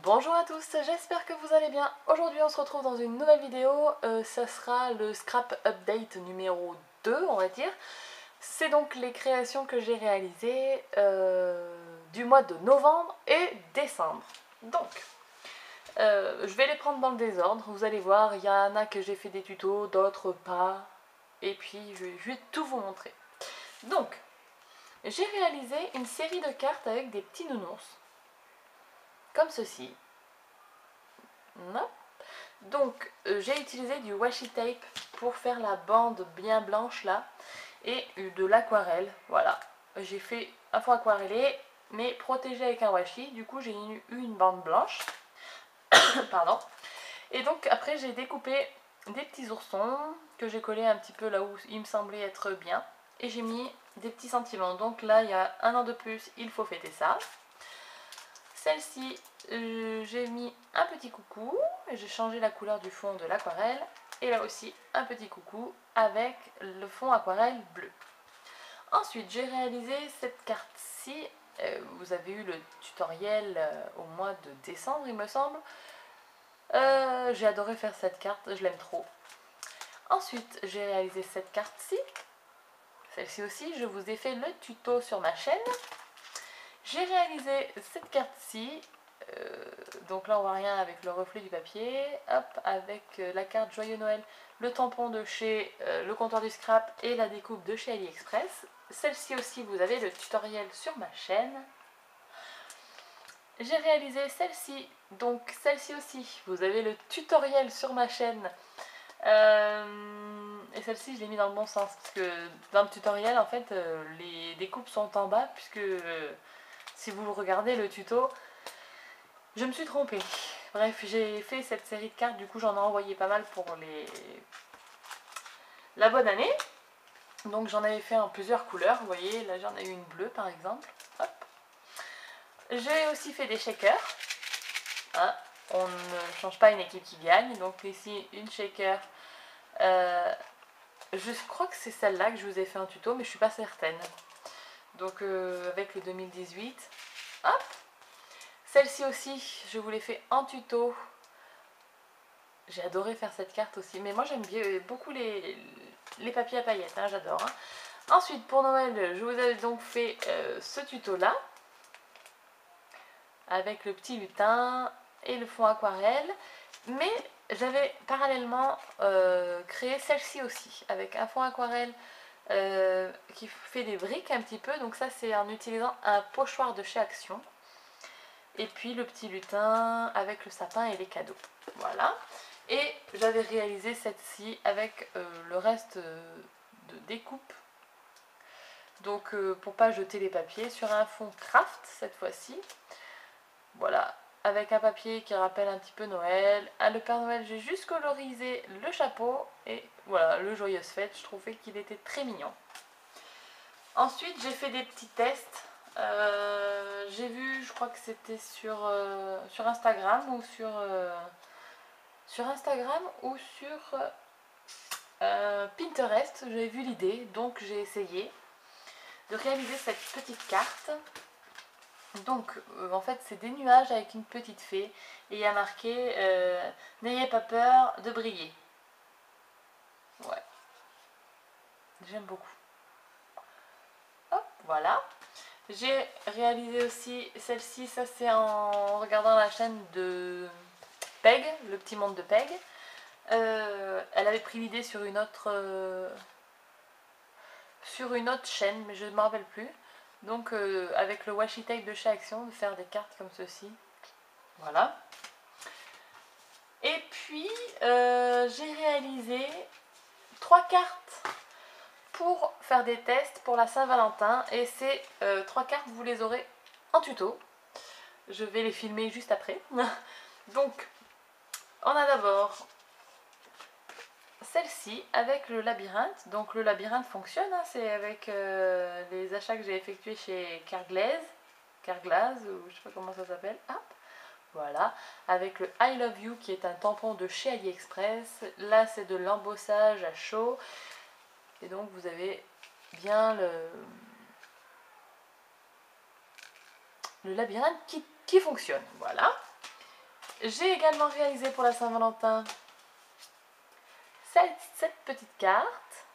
Bonjour à tous, j'espère que vous allez bien. Aujourd'hui on se retrouve dans une nouvelle vidéo, ça sera le scrap update numéro 2 on va dire. C'est donc les créations que j'ai réalisées du mois de novembre et décembre. Donc, je vais les prendre dans le désordre, vous allez voir, il y en a que j'ai fait des tutos, d'autres pas. Et puis je vais tout vous montrer. Donc, j'ai réalisé une série de cartes avec des petits nounours. Comme ceci. Non. Donc j'ai utilisé du washi tape pour faire la bande bien blanche là et de l'aquarelle, voilà. J'ai fait un fond aquarellé mais protégé avec un washi, du coup j'ai eu une bande blanche. Pardon. Et donc après j'ai découpé des petits oursons que j'ai collés un petit peu là où il me semblait être bien et j'ai mis des petits sentiments. Donc là il y a un an de plus, il faut fêter ça. Celle-ci, j'ai mis un petit coucou, j'ai changé la couleur du fond de l'aquarelle. Et là aussi, un petit coucou avec le fond aquarelle bleu. Ensuite, j'ai réalisé cette carte-ci. Vous avez eu le tutoriel au mois de décembre, il me semble. J'ai adoré faire cette carte, je l'aime trop. Ensuite, j'ai réalisé cette carte-ci. Celle-ci aussi, je vous ai fait le tuto sur ma chaîne. J'ai réalisé cette carte-ci, donc là on voit rien avec le reflet du papier, hop, avec la carte Joyeux Noël, le tampon de chez le comptoir du scrap et la découpe de chez AliExpress. Celle-ci aussi, vous avez le tutoriel sur ma chaîne. J'ai réalisé celle-ci, donc celle-ci aussi, vous avez le tutoriel sur ma chaîne. Et celle-ci, je l'ai mis dans le bon sens, parce que dans le tutoriel, en fait, les découpes sont en bas, puisque... si vous regardez le tuto, je me suis trompée. Bref, j'ai fait cette série de cartes, du coup j'en ai envoyé pas mal pour la bonne année. Donc j'en avais fait en plusieurs couleurs, vous voyez, là j'en ai eu une bleue par exemple. Hop. J'ai aussi fait des shakers. Hein, on ne change pas une équipe qui gagne, donc ici une shaker. Je crois que c'est celle-là que je vous ai fait un tuto, mais je suis pas certaine. Donc avec le 2018. Hop. Celle-ci aussi, je vous l'ai fait en tuto. J'ai adoré faire cette carte aussi. Mais moi, j'aime bien beaucoup les papiers à paillettes. Hein, j'adore. Hein. Ensuite, pour Noël, je vous avais donc fait ce tuto-là. Avec le petit lutin et le fond aquarelle. Mais j'avais parallèlement créé celle-ci aussi. Avec un fond aquarelle qui fait des briques un petit peu. Donc ça, c'est en utilisant un pochoir de chez Action. Et puis le petit lutin avec le sapin et les cadeaux. Voilà. Et j'avais réalisé cette-ci avec le reste de découpe. Donc pour pas jeter les papiers, sur un fond craft cette fois-ci. Voilà. Avec un papier qui rappelle un petit peu Noël. À le Père Noël, j'ai juste colorisé le chapeau. Et voilà, le Joyeuse Fête. Je trouvais qu'il était très mignon. Ensuite, j'ai fait des petits tests. J'ai vu, je crois que c'était sur Instagram ou sur Instagram ou sur Pinterest, j'avais vu l'idée, donc j'ai essayé de réaliser cette petite carte. Donc en fait c'est des nuages avec une petite fée et il y a marqué n'ayez pas peur de briller. Ouais, j'aime beaucoup. Hop, voilà. J'ai réalisé aussi celle-ci, ça c'est en regardant la chaîne de Peg, le petit monde de Peg. Elle avait pris l'idée sur une autre chaîne, mais je ne m'en rappelle plus. Donc avec le washi tape de chez Action, de faire des cartes comme ceci. Voilà. Et puis j'ai réalisé 3 cartes pour faire des tests pour la Saint-Valentin. Et ces 3 cartes, vous les aurez en tuto. Je vais les filmer juste après. Donc, on a d'abord celle-ci avec le labyrinthe. Donc le labyrinthe fonctionne, hein, c'est avec les achats que j'ai effectués chez Carglass, ou je sais pas comment ça s'appelle. Hop, voilà, avec le I Love You qui est un tampon de chez AliExpress. Là c'est de l'embossage à chaud. Et donc vous avez bien le labyrinthe qui fonctionne. Voilà. J'ai également réalisé pour la Saint-Valentin cette petite carte.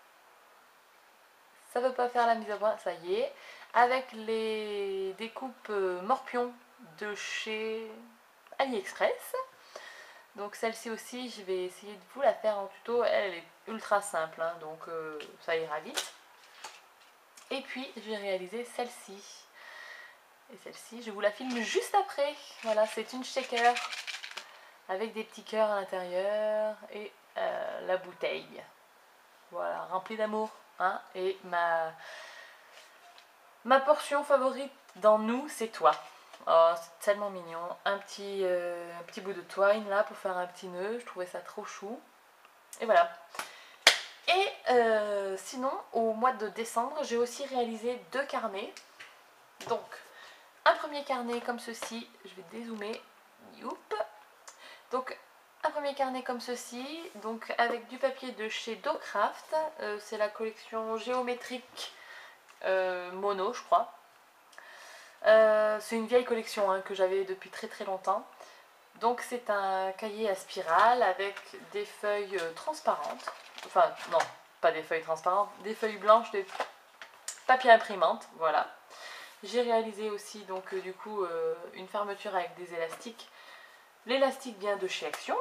Ça veut pas faire la mise à point, ça y est. Avec les découpes morpions de chez AliExpress. Donc celle-ci aussi, je vais essayer de vous la faire en tuto. Elle est ultra simple, hein, donc ça ira vite. Et puis, j'ai réalisé celle-ci. Et celle-ci, je vous la filme juste après. Voilà, c'est une shaker avec des petits cœurs à l'intérieur et la bouteille. Voilà, remplie d'amour. Hein, et ma portion favorite dans nous, c'est toi. Oh, c'est tellement mignon. Un petit bout de twine là pour faire un petit nœud. Je trouvais ça trop chou. Et voilà. Et sinon, au mois de décembre, j'ai aussi réalisé 2 carnets. Donc, un premier carnet comme ceci. Je vais dézoomer. Youp. Donc, un premier carnet comme ceci. Donc, avec du papier de chez Docraft. C'est la collection géométrique mono, je crois. C'est une vieille collection hein, que j'avais depuis très très longtemps. Donc c'est un cahier à spirale avec des feuilles transparentes. Enfin non, pas des feuilles transparentes, des feuilles blanches, des papier imprimante, voilà. J'ai réalisé aussi donc du coup une fermeture avec des élastiques. L'élastique vient de chez Action.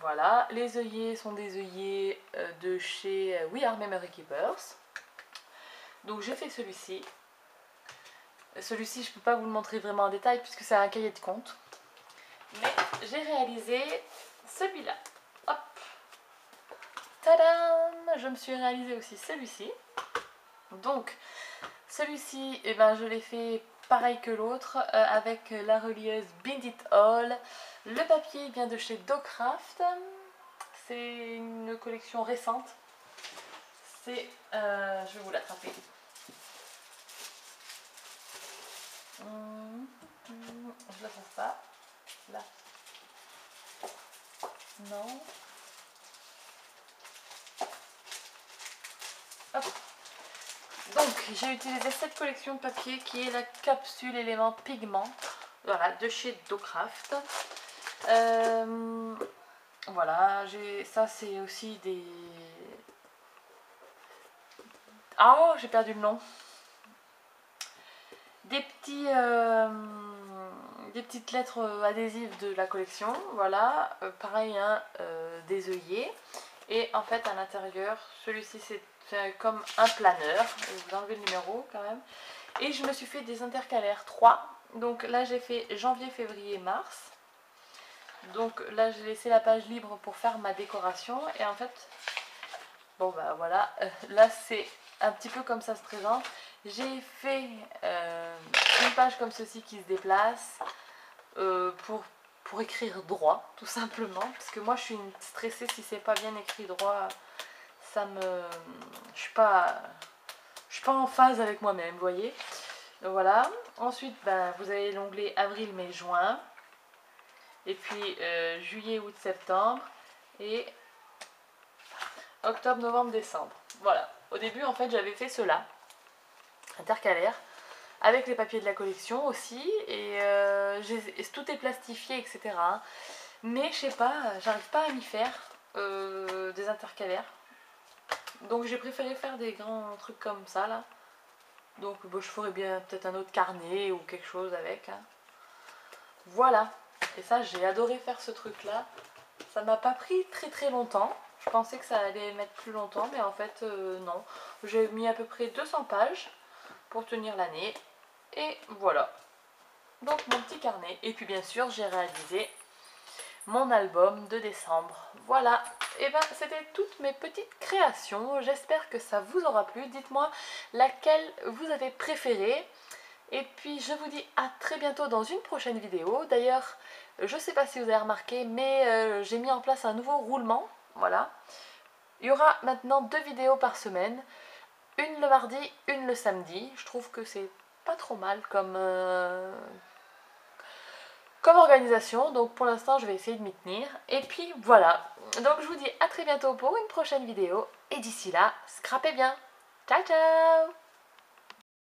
Voilà, les œillets sont des œillets de chez We Are Memory Keepers. Donc j'ai fait celui-ci. Celui-ci, je ne peux pas vous le montrer vraiment en détail puisque c'est un cahier de compte. Mais j'ai réalisé celui-là. Hop. Tadam! Je me suis réalisé aussi celui-ci. Donc, celui-ci, eh ben, je l'ai fait pareil que l'autre avec la relieuse Bind It All. Le papier vient de chez Docraft. C'est une collection récente. C'est... je vais vous l'attraper. Je la trouve pas. Là. Non. Hop. Donc, j'ai utilisé cette collection de papier qui est la capsule élément pigment. Voilà, de chez Docraft. Voilà, ça c'est aussi des... Ah, oh, j'ai perdu le nom. Des petites lettres adhésives de la collection, voilà, pareil, hein, des œillets, et en fait à l'intérieur, celui-ci c'est comme un planeur, vous enlevez le numéro quand même, et je me suis fait des intercalaires 3, donc là j'ai fait janvier, février, mars, donc là j'ai laissé la page libre pour faire ma décoration, et en fait, bon bah voilà, là c'est un petit peu comme ça se présente. J'ai fait une page comme ceci qui se déplace pour écrire droit, tout simplement. Parce que moi, je suis stressée si c'est pas bien écrit droit. Ça me... Je suis pas en phase avec moi-même, vous voyez. Voilà. Ensuite, ben, vous avez l'onglet avril, mai, juin. Et puis juillet, août, septembre. Et octobre, novembre, décembre. Voilà. Au début, en fait, j'avais fait cela. Intercalaire avec les papiers de la collection aussi et tout est plastifié etc, mais je sais pas, j'arrive pas à m'y faire des intercalaires, donc j'ai préféré faire des grands trucs comme ça là, donc bon, je ferais bien peut-être un autre carnet ou quelque chose avec hein. Voilà, et ça j'ai adoré faire ce truc là, ça m'a pas pris très très longtemps. Je pensais que ça allait mettre plus longtemps, mais en fait non, j'ai mis à peu près 200 pages pour tenir l'année. Et voilà. Donc mon petit carnet. Et puis bien sûr, j'ai réalisé mon album de décembre. Voilà. Et ben c'était toutes mes petites créations. J'espère que ça vous aura plu. Dites-moi laquelle vous avez préférée. Et puis je vous dis à très bientôt dans une prochaine vidéo. D'ailleurs, je ne sais pas si vous avez remarqué, mais j'ai mis en place un nouveau roulement. Voilà. Il y aura maintenant 2 vidéos par semaine. Une le mardi, une le samedi. Je trouve que c'est pas trop mal comme organisation. Donc pour l'instant, je vais essayer de m'y tenir. Et puis voilà. Donc je vous dis à très bientôt pour une prochaine vidéo. Et d'ici là, scrapez bien. Ciao, ciao!